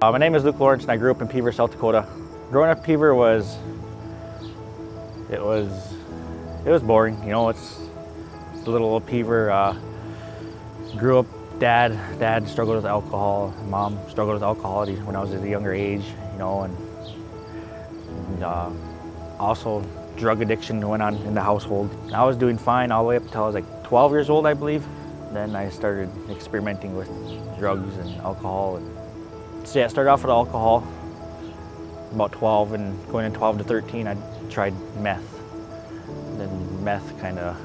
My name is Luke Lawrence and I grew up in Peaver, South Dakota. Growing up in Peaver was boring. You know, it's a little old Peaver. Grew up, dad struggled with alcohol, mom struggled with alcohol when I was at a younger age, you know, and also drug addiction went on in the household. I was doing fine all the way up until I was like 12 years old, I believe. Then I started experimenting with drugs and alcohol. So yeah, it started off with alcohol, about 12, and going in 12 to 13, I tried meth. Then meth kind of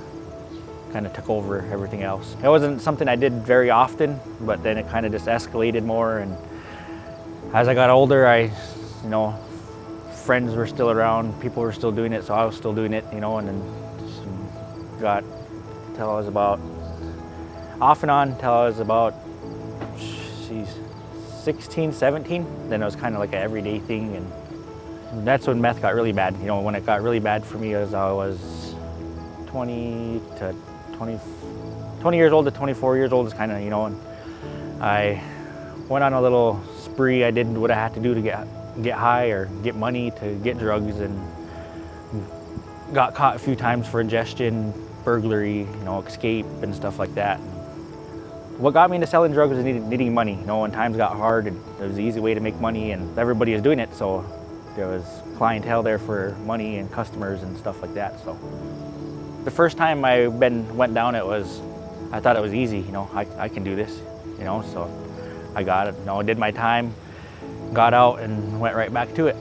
took over everything else. It wasn't something I did very often, but then it kind of just escalated more. And as I got older, friends were still around, people were still doing it, so I was still doing it, you know, and then just got till I was about, off and on till I was about, 16, 17. Then it was kind of like an everyday thing, and that's when meth got really bad. You know, when it got really bad for me as I was 20 years old to 24 years old is kind of, you know, and I went on a little spree. I did what I had to do to get high or get money to get drugs, and got caught a few times for ingestion, burglary, you know, escape and stuff like that. What got me into selling drugs was needing money. You know, when times got hard, it was the easy way to make money, and everybody was doing it, so there was clientele there for money and customers and stuff like that. So the first time I went down, I thought it was easy. You know, I can do this. You know, so I got it. You know, I did my time, got out, and went right back to it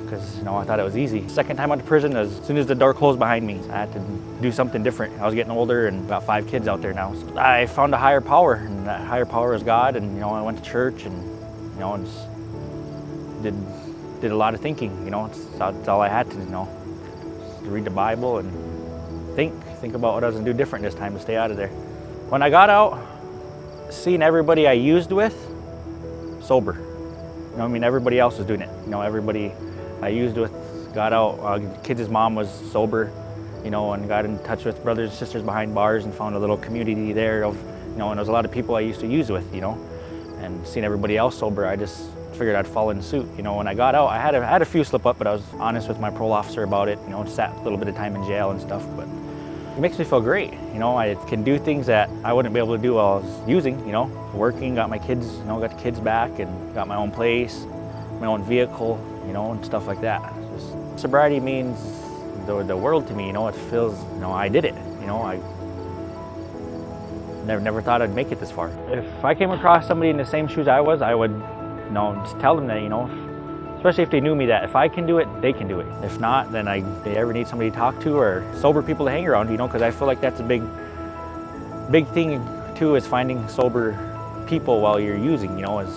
because, you know, I thought it was easy. Second time out of prison, as soon as the door closed behind me, I had to do something different. I was getting older and got 5 kids out there now. So I found a higher power, and that higher power is God. And, you know, I went to church, and, you know, and just did a lot of thinking. You know, that's all I had to, you know, to read the Bible and think about what I was gonna do different this time to stay out of there. When I got out, seeing everybody I used with sober. You know, I mean, everybody else was doing it. You know, everybody I used with got out. Kids' mom was sober, you know, and got in touch with brothers and sisters behind bars and found a little community there of, you know, and there was a lot of people I used to use with, you know, and seeing everybody else sober, I just figured I'd fall in suit. You know, when I got out, I had a few slip up, but I was honest with my parole officer about it, you know, sat a little bit of time in jail and stuff, but it makes me feel great. You know, I can do things that I wouldn't be able to do while I was using, you know, working, got my kids, you know, got the kids back and got my own place, my own vehicle, you know, and stuff like that. Just, sobriety means the world to me, you know. It feels, you know, I did it, you know. I never thought I'd make it this far. If I came across somebody in the same shoes I was, I would, you know, just tell them that, you know, especially if they knew me, that if I can do it, they can do it. If not, then they ever need somebody to talk to or sober people to hang around, you know, because I feel like that's a big thing too, is finding sober people while you're using, you know, is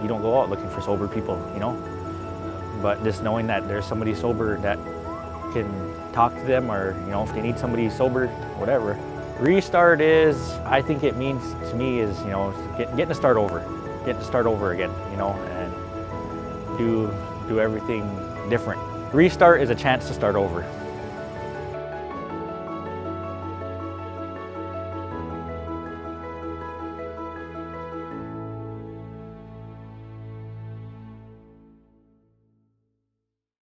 you don't go out looking for sober people, you know, but just knowing that there's somebody sober that can talk to them, or, you know, if they need somebody sober, whatever. Restart is, I think it means to me is, you know, getting to start over again, you know, and do everything different. Restart is a chance to start over.